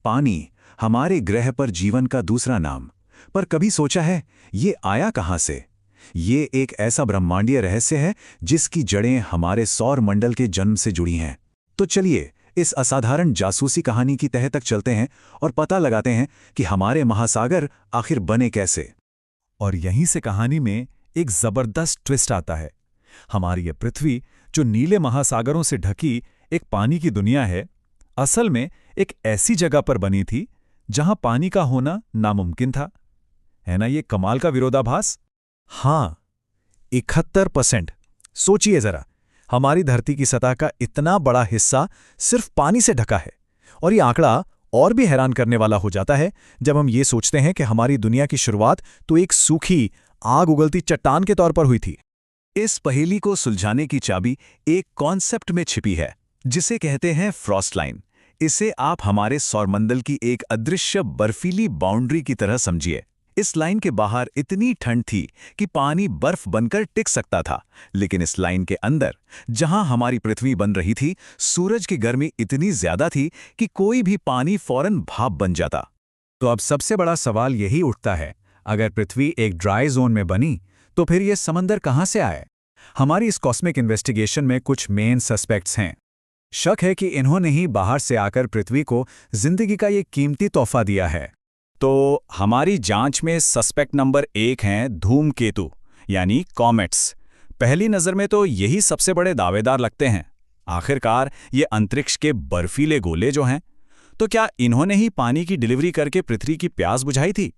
पानी, हमारे ग्रह पर जीवन का दूसरा नाम। पर कभी सोचा है, ये आया कहाँ से? ये एक ऐसा ब्रह्मांडीय रहस्य है जिसकी जड़ें हमारे सौर मंडल के जन्म से जुड़ी हैं। तो चलिए, इस असाधारण जासूसी कहानी की तह तक चलते हैं और पता लगाते हैं कि हमारे महासागर आखिर बने कैसे। और यहीं से कहानी में एक जबरदस्त ट्विस्ट आता है। हमारी ये पृथ्वी, जो नीले महासागरों से ढकी एक पानी की दुनिया है, असल में एक ऐसी जगह पर बनी थी जहां पानी का होना नामुमकिन था। है ना ये कमाल का विरोधाभास? हाँ, 71%। सोचिए जरा, हमारी धरती की सतह का इतना बड़ा हिस्सा सिर्फ पानी से ढका है। और ये आंकड़ा और भी हैरान करने वाला हो जाता है जब हम ये सोचते हैं कि हमारी दुनिया की शुरुआत तो एक सूखी, आग उगलती चट्टान के तौर पर हुई थी। इस पहेली को सुलझाने की चाबी एक कॉन्सेप्ट में छिपी है, जिसे कहते हैं फ्रॉस्ट लाइन। इसे आप हमारे सौरमंडल की एक अदृश्य बर्फीली बाउंड्री की तरह समझिए। इस लाइन के बाहर इतनी ठंड थी कि पानी बर्फ बनकर टिक सकता था, लेकिन इस लाइन के अंदर, जहां हमारी पृथ्वी बन रही थी, सूरज की गर्मी इतनी ज्यादा थी कि कोई भी पानी फौरन भाप बन जाता। तो अब सबसे बड़ा सवाल यही उठता है, अगर पृथ्वी एक ड्राई जोन में बनी तो फिर ये समंदर कहाँ से आए? हमारी इस कॉस्मिक इन्वेस्टिगेशन में कुछ मेन सस्पेक्ट्स हैं। शक है कि इन्होंने ही बाहर से आकर पृथ्वी को जिंदगी का ये कीमती तोहफा दिया है। तो हमारी जांच में सस्पेक्ट नंबर 1 हैं धूमकेतु, यानी कॉमेट्स। पहली नज़र में तो यही सबसे बड़े दावेदार लगते हैं। आखिरकार ये अंतरिक्ष के बर्फीले गोले जो हैं, तो क्या इन्होंने ही पानी की डिलीवरी करके पृथ्वी की प्यास बुझाई थी?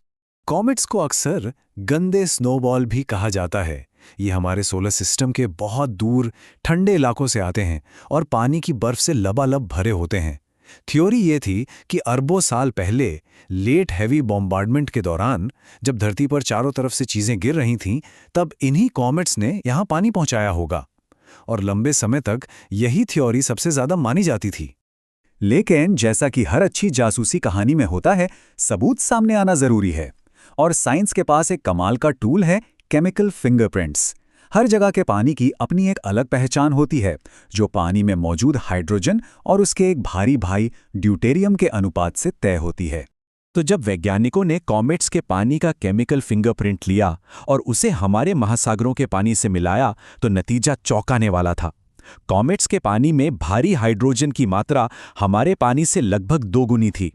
कॉमेट्स को अक्सर गंदे स्नोबॉल भी कहा जाता है। ये हमारे सोलर सिस्टम के बहुत दूर ठंडे इलाकों से आते हैं और पानी की बर्फ से लबालब भरे होते हैं। थ्योरी ये थी कि अरबों साल पहले लेट हैवी बॉम्बार्डमेंट के दौरान, जब धरती पर चारों तरफ से चीजें गिर रही थीं, तब इन्हीं कॉमेट्स ने यहाँ पानी पहुंचाया होगा। और लंबे समय तक यही थ्योरी सबसे ज्यादा मानी जाती थी। लेकिन जैसा कि हर अच्छी जासूसी कहानी में होता है, सबूत सामने आना जरूरी है। और साइंस के पास एक कमाल का टूल है, केमिकल फिंगरप्रिंट्स। हर जगह के पानी की अपनी एक अलग पहचान होती है, जो पानी में मौजूद हाइड्रोजन और उसके एक भारी भाई ड्यूटेरियम के अनुपात से तय होती है। तो जब वैज्ञानिकों ने कॉमेट्स के पानी का केमिकल फिंगरप्रिंट लिया और उसे हमारे महासागरों के पानी से मिलाया, तो नतीजा चौंकाने वाला था। कॉमेट्स के पानी में भारी हाइड्रोजन की मात्रा हमारे पानी से लगभग 2 गुनी थी।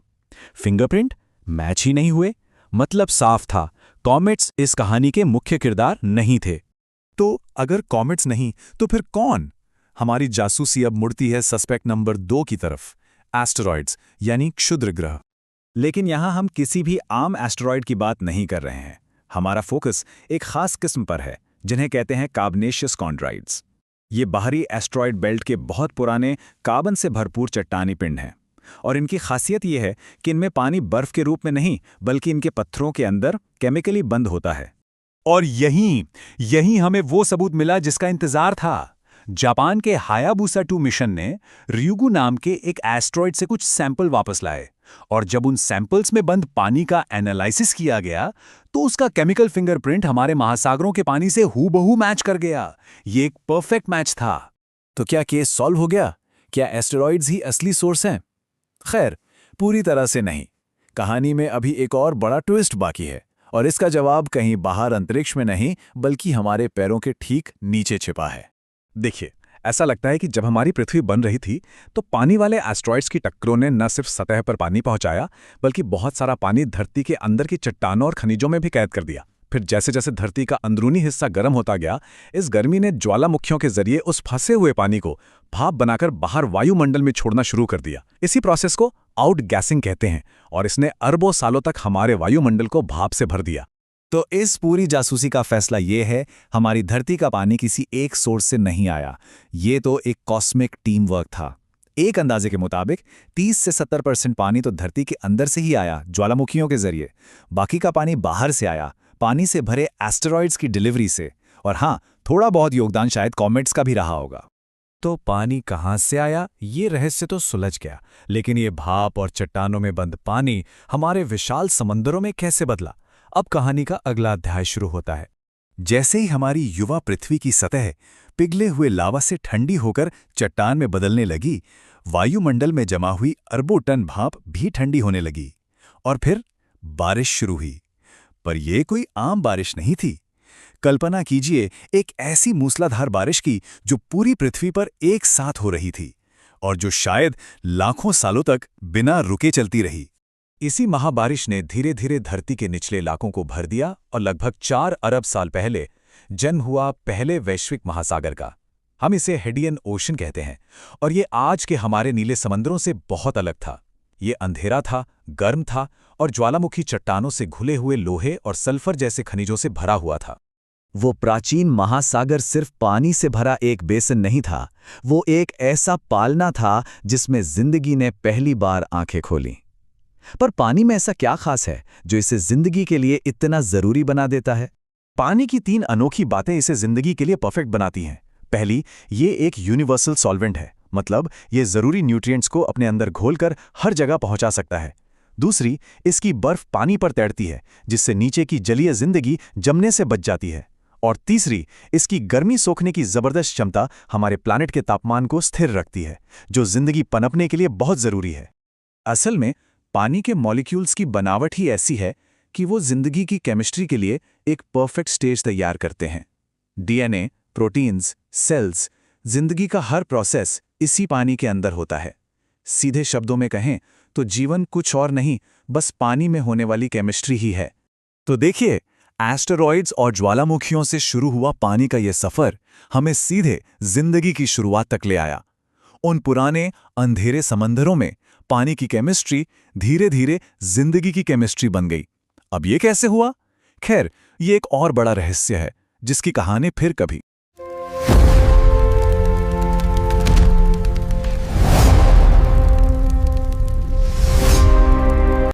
फिंगरप्रिंट मैच ही नहीं हुए। मतलब साफ था, कॉमेट्स इस कहानी के मुख्य किरदार नहीं थे। तो अगर कॉमेट्स नहीं तो फिर कौन? हमारी जासूसी अब मुड़ती है सस्पेक्ट नंबर 2 की तरफ, एस्टेरॉइड्स यानी क्षुद्र ग्रह। लेकिन यहां हम किसी भी आम एस्टेरॉइड की बात नहीं कर रहे हैं। हमारा फोकस एक खास किस्म पर है, जिन्हें कहते हैं कार्बनेशियस कॉन्ड्राइड्स। ये बाहरी एस्टेरॉइड बेल्ट के बहुत पुराने कार्बन से भरपूर चट्टानी पिंड हैं। और इनकी खासियत यह है कि इनमें पानी बर्फ के रूप में नहीं, बल्कि इनके पत्थरों के अंदर केमिकली बंद होता है। और यहीं हमें वो सबूत मिला जिसका इंतजार था। जापान के हायाबुसा 2 मिशन ने ryugu नाम के एक एस्टेरॉइड से कुछ सैंपल वापस लाए, और जब उन सैंपल्स में बंद पानी का एनालिसिस किया गया, तो उसका केमिकल फिंगरप्रिंट हमारे महासागरों के पानी से हूबहू मैच कर गया। ये एक परफेक्ट मैच था। तो क्या केस सॉल्व हो गया? क्या एस्टेरॉइड्स ही असली सोर्स हैं? खैर, पूरी तरह से नहीं। कहानी में अभी एक और बड़ा ट्विस्ट बाकी है, और इसका जवाब कहीं बाहर अंतरिक्ष में नहीं, बल्कि हमारे पैरों के ठीक नीचे छिपा है। देखिए, ऐसा लगता है कि जब हमारी पृथ्वी बन रही थी, तो पानी वाले एस्टेरॉइड्स की टक्करों ने न सिर्फ सतह पर पानी पहुंचाया, बल्कि बहुत सारा पानी धरती के अंदर की चट्टानों और खनिजों में भी कैद कर दिया। फिर जैसे जैसे धरती का अंदरूनी हिस्सा गर्म होता गया, इस गर्मी ने ज्वालामुखियों के जरिए उस फंसे हुए पानी को भाप बनाकर बाहर वायुमंडल में छोड़ना शुरू कर दिया। इसी प्रोसेस को आउट गैसिंग कहते हैं, और इसने अरबों सालों तक हमारे वायुमंडल को भाप से भर दिया। तो इस पूरी जासूसी का फैसला ये है, हमारी धरती का पानी किसी एक सोर्स से नहीं आया। ये तो एक कॉस्मिक टीम वर्क था। एक अंदाजे के मुताबिक 30 से 70% पानी तो धरती के अंदर से ही आया, ज्वालामुखियों के जरिए। बाकी का पानी बाहर से आया, पानी से भरे एस्टेरॉइड्स की डिलीवरी से। और हाँ, थोड़ा बहुत योगदान शायद कॉमेट्स का भी रहा होगा। तो पानी कहाँ से आया, ये रहस्य तो सुलझ गया, लेकिन ये भाप और चट्टानों में बंद पानी हमारे विशाल समंदरों में कैसे बदला? अब कहानी का अगला अध्याय शुरू होता है। जैसे ही हमारी युवा पृथ्वी की सतह पिघले हुए लावा से ठंडी होकर चट्टान में बदलने लगी, वायुमंडल में जमा हुई अरबों टन भाप भी ठंडी होने लगी और फिर बारिश शुरू हुई। पर यह कोई आम बारिश नहीं थी। कल्पना कीजिए एक ऐसी मूसलाधार बारिश की जो पूरी पृथ्वी पर एक साथ हो रही थी और जो शायद लाखों सालों तक बिना रुके चलती रही। इसी महाबारिश ने धीरे धीरे धरती के निचले इलाकों को भर दिया और लगभग 4 अरब साल पहले जन्म हुआ पहले वैश्विक महासागर का। हम इसे हेडियन ओशन कहते हैं और ये आज के हमारे नीले समंदरों से बहुत अलग था। ये अंधेरा था, गर्म था और ज्वालामुखी चट्टानों से घुले हुए लोहे और सल्फर जैसे खनिजों से भरा हुआ था। वो प्राचीन महासागर सिर्फ पानी से भरा एक बेसिन नहीं था, वो एक ऐसा पालना था जिसमें जिंदगी ने पहली बार आंखें खोलीं। पर पानी में ऐसा क्या खास है जो इसे जिंदगी के लिए इतना जरूरी बना देता है? पानी की 3 अनोखी बातें इसे जिंदगी के लिए परफेक्ट बनाती हैं। पहली, ये एक यूनिवर्सल सॉल्वेंट है, मतलब ये जरूरी न्यूट्रिएंट्स को अपने अंदर घोलकर हर जगह पहुंचा सकता है। दूसरी, इसकी बर्फ पानी पर तैरती है, जिससे नीचे की जलीय जिंदगी जमने से बच जाती है। और तीसरी, इसकी गर्मी सोखने की जबरदस्त क्षमता हमारे प्लैनेट के तापमान को स्थिर रखती है, जो जिंदगी पनपने के लिए बहुत जरूरी है। असल में पानी के मॉलिक्यूल्स की बनावट ही ऐसी है कि वो जिंदगी की केमिस्ट्री के लिए एक परफेक्ट स्टेज तैयार करते हैं। डीएनए, प्रोटीन्स, सेल्स, जिंदगी का हर प्रोसेस इसी पानी के अंदर होता है। सीधे शब्दों में कहें तो जीवन कुछ और नहीं, बस पानी में होने वाली केमिस्ट्री ही है। तो देखिए, एस्टेरॉइड्स और ज्वालामुखियों से शुरू हुआ पानी का यह सफर हमें सीधे जिंदगी की शुरुआत तक ले आया। उन पुराने अंधेरे समंदरों में पानी की केमिस्ट्री धीरे धीरे जिंदगी की केमिस्ट्री बन गई। अब ये कैसे हुआ? खैर, ये एक और बड़ा रहस्य है जिसकी कहानी फिर कभी